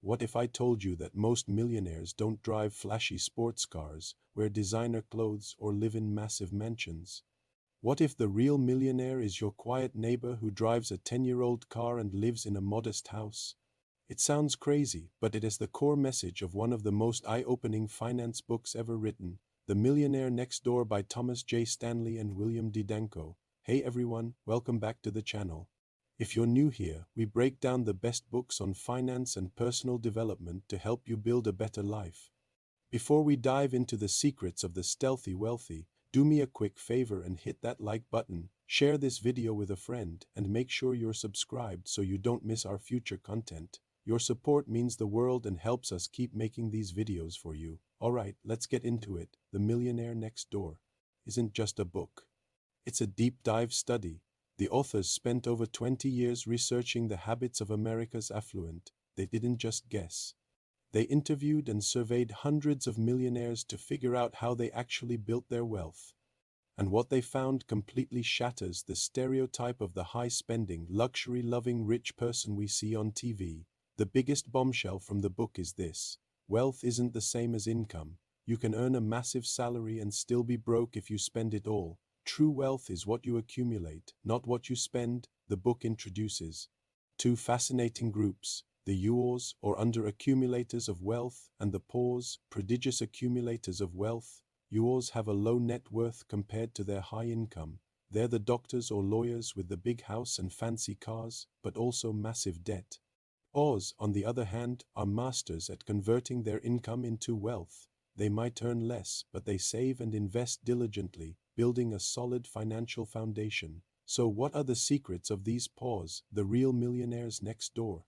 What if I told you that most millionaires don't drive flashy sports cars, wear designer clothes, or live in massive mansions? What if the real millionaire is your quiet neighbor who drives a 10-year-old car and lives in a modest house? It sounds crazy, but it is the core message of one of the most eye-opening finance books ever written, The Millionaire Next Door by Thomas J. Stanley and William D. Danko. Hey everyone, welcome back to the channel. If you're new here, we break down the best books on finance and personal development to help you build a better life. Before we dive into the secrets of the stealthy wealthy, do me a quick favor and hit that like button, share this video with a friend, and make sure you're subscribed so you don't miss our future content. Your support means the world and helps us keep making these videos for you. Alright, let's get into it. The Millionaire Next Door isn't just a book. It's a deep dive study. The authors spent over 20 years researching the habits of America's affluent. They didn't just guess. They interviewed and surveyed hundreds of millionaires to figure out how they actually built their wealth. And what they found completely shatters the stereotype of the high-spending, luxury-loving rich person we see on TV. The biggest bombshell from the book is this: wealth isn't the same as income. You can earn a massive salary and still be broke if you spend it all. True wealth is what you accumulate, not what you spend. The book introduces two fascinating groups: the yours, or under-accumulators of wealth, and the poors, prodigious accumulators of wealth. Yours have a low net worth compared to their high income. They're the doctors or lawyers with the big house and fancy cars, but also massive debt. Ours, on the other hand, are masters at converting their income into wealth. They might earn less, but they save and invest diligently, building a solid financial foundation. So what are the secrets of these poors, the real millionaires next door?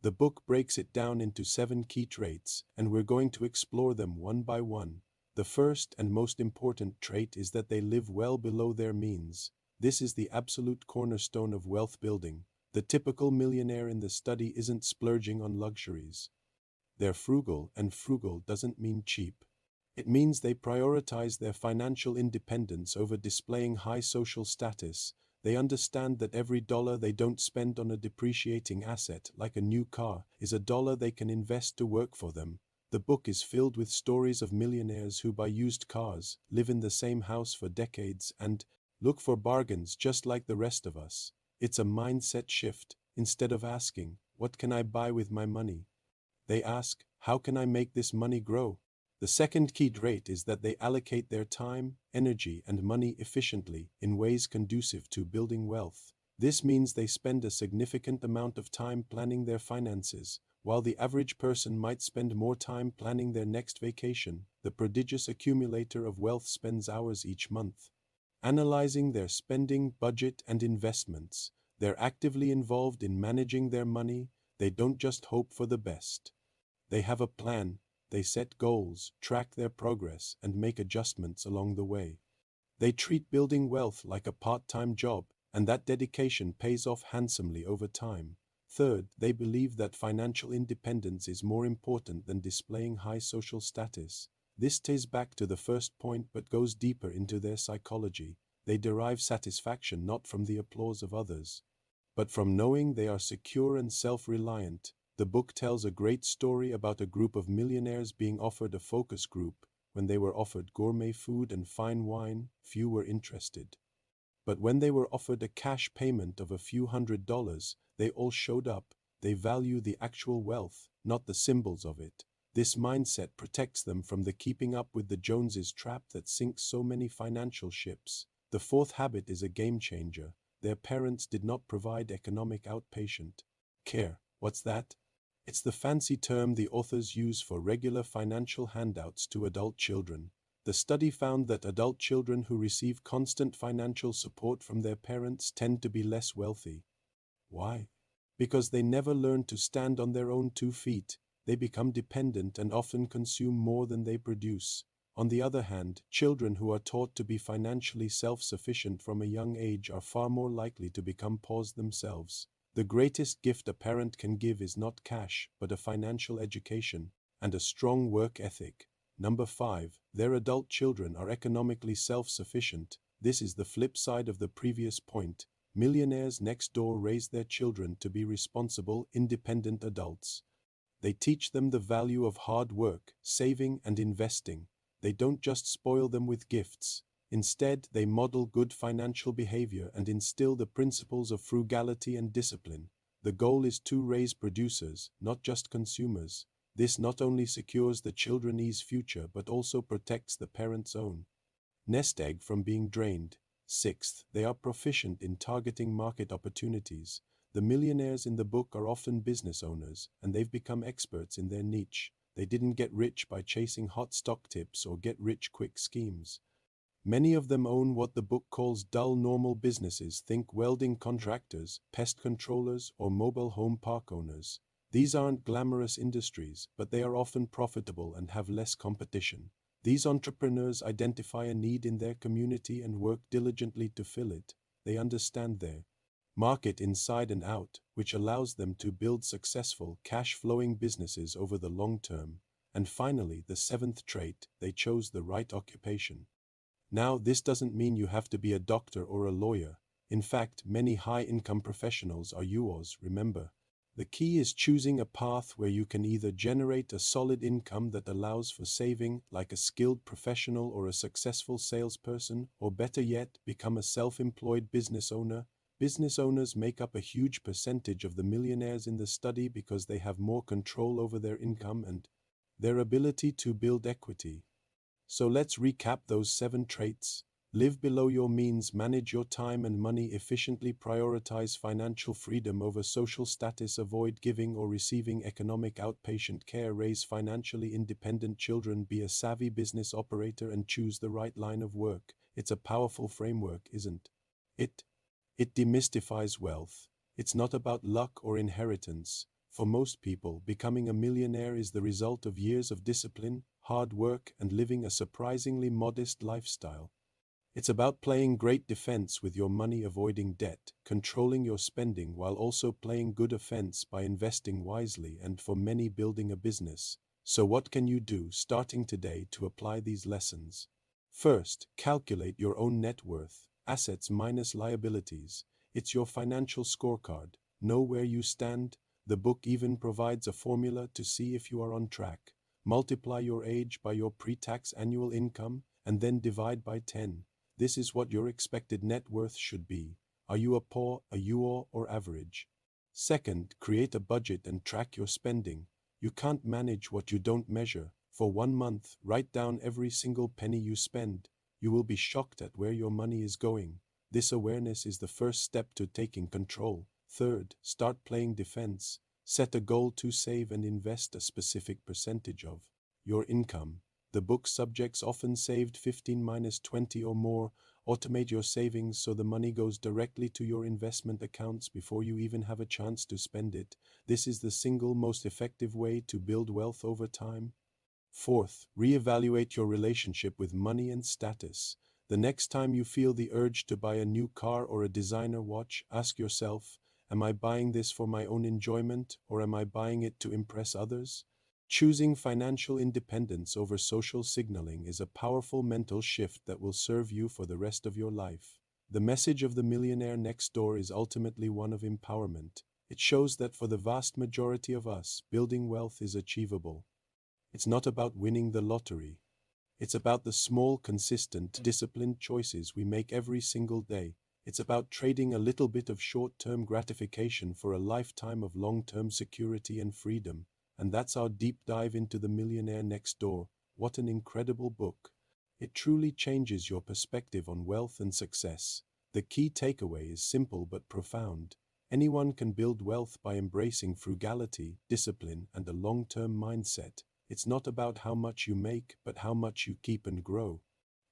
The book breaks it down into 7 key traits, and we're going to explore them one by one. The first and most important trait is that they live well below their means. This is the absolute cornerstone of wealth building. The typical millionaire in the study isn't splurging on luxuries. They're frugal, and frugal doesn't mean cheap. It means they prioritize their financial independence over displaying high social status. They understand that every dollar they don't spend on a depreciating asset, like a new car, is a dollar they can invest to work for them. The book is filled with stories of millionaires who buy used cars, live in the same house for decades, and look for bargains just like the rest of us. It's a mindset shift. Instead of asking, "What can I buy with my money?" they ask, "How can I make this money grow?" The second key trait is that they allocate their time, energy, and money efficiently in ways conducive to building wealth. This means they spend a significant amount of time planning their finances. While the average person might spend more time planning their next vacation, the prodigious accumulator of wealth spends hours each month analyzing their spending, budget, and investments. They're actively involved in managing their money. They don't just hope for the best. They have a plan. They set goals, track their progress, and make adjustments along the way. They treat building wealth like a part-time job, and that dedication pays off handsomely over time. Third, they believe that financial independence is more important than displaying high social status. This ties back to the first point but goes deeper into their psychology. They derive satisfaction not from the applause of others, but from knowing they are secure and self-reliant. The book tells a great story about a group of millionaires being offered a focus group. When they were offered gourmet food and fine wine, few were interested. But when they were offered a cash payment of a few $100s, they all showed up. They value the actual wealth, not the symbols of it. This mindset protects them from the keeping up with the Joneses trap that sinks so many financial ships. The fourth habit is a game changer. Their parents did not provide economic outpatient care. What's that? It's the fancy term the authors use for regular financial handouts to adult children. The study found that adult children who receive constant financial support from their parents tend to be less wealthy. Why? Because they never learn to stand on their own 2 feet. They become dependent and often consume more than they produce. On the other hand, children who are taught to be financially self-sufficient from a young age are far more likely to become poors themselves. The greatest gift a parent can give is not cash, but a financial education and a strong work ethic. Number 5, their adult children are economically self-sufficient. This is the flip side of the previous point. Millionaires next door raise their children to be responsible, independent adults. They teach them the value of hard work, saving, and investing. They don't just spoil them with gifts. Instead, they model good financial behavior and instill the principles of frugality and discipline. The goal is to raise producers, not just consumers. This not only secures the children's future but also protects the parents' own nest egg from being drained. Sixth, they are proficient in targeting market opportunities. The millionaires in the book are often business owners, and they've become experts in their niche. They didn't get rich by chasing hot stock tips or get-rich-quick schemes. Many of them own what the book calls dull normal businesses. Think welding contractors, pest controllers, or mobile home park owners. These aren't glamorous industries, but they are often profitable and have less competition. These entrepreneurs identify a need in their community and work diligently to fill it. They understand their market inside and out, which allows them to build successful, cash-flowing businesses over the long term. And finally, the seventh trait, they chose the right occupation. Now, this doesn't mean you have to be a doctor or a lawyer. In fact, many high-income professionals are yours, remember. The key is choosing a path where you can either generate a solid income that allows for saving, like a skilled professional or a successful salesperson, or better yet, become a self-employed business owner. Business owners make up a huge percentage of the millionaires in the study because they have more control over their income and their ability to build equity. So let's recap those 7 traits. Live below your means, manage your time and money efficiently, prioritize financial freedom over social status, avoid giving or receiving economic outpatient care, raise financially independent children, be a savvy business operator, and choose the right line of work. It's a powerful framework, isn't it? It demystifies wealth. It's not about luck or inheritance. For most people, becoming a millionaire is the result of years of discipline, hard work, and living a surprisingly modest lifestyle. It's about playing great defense with your money, avoiding debt, controlling your spending while also playing good offense by investing wisely, and for many, building a business. So what can you do starting today to apply these lessons? First, calculate your own net worth, assets minus liabilities. It's your financial scorecard. Know where you stand. The book even provides a formula to see if you are on track. Multiply your age by your pre-tax annual income and then divide by 10. This is what your expected net worth should be. Are you a poor, a UR, or average? Second, create a budget and track your spending. You can't manage what you don't measure. For 1 month, write down every single penny you spend. You will be shocked at where your money is going. This awareness is the first step to taking control. Third, start playing defense. Set a goal to save and invest a specific percentage of your income. The book's subjects often saved 15-20 or more. Automate your savings so the money goes directly to your investment accounts before you even have a chance to spend it. This is the single most effective way to build wealth over time. Fourth, reevaluate your relationship with money and status. The next time you feel the urge to buy a new car or a designer watch, ask yourself, am I buying this for my own enjoyment, or am I buying it to impress others? Choosing financial independence over social signaling is a powerful mental shift that will serve you for the rest of your life. The message of the Millionaire Next Door is ultimately one of empowerment. It shows that for the vast majority of us, building wealth is achievable. It's not about winning the lottery. It's about the small, consistent, disciplined choices we make every single day. It's about trading a little bit of short-term gratification for a lifetime of long-term security and freedom. And that's our deep dive into The Millionaire Next Door. What an incredible book. It truly changes your perspective on wealth and success. The key takeaway is simple but profound. Anyone can build wealth by embracing frugality, discipline, and a long-term mindset. It's not about how much you make, but how much you keep and grow.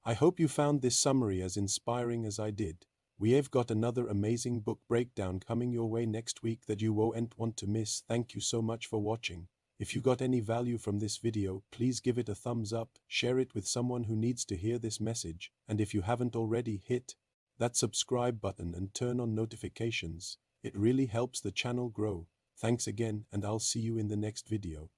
I hope you found this summary as inspiring as I did. We have got another amazing book breakdown coming your way next week that you won't want to miss. Thank you so much for watching. If you got any value from this video, please give it a thumbs up, share it with someone who needs to hear this message, and if you haven't already, hit that subscribe button and turn on notifications. It really helps the channel grow. Thanks again, and I'll see you in the next video.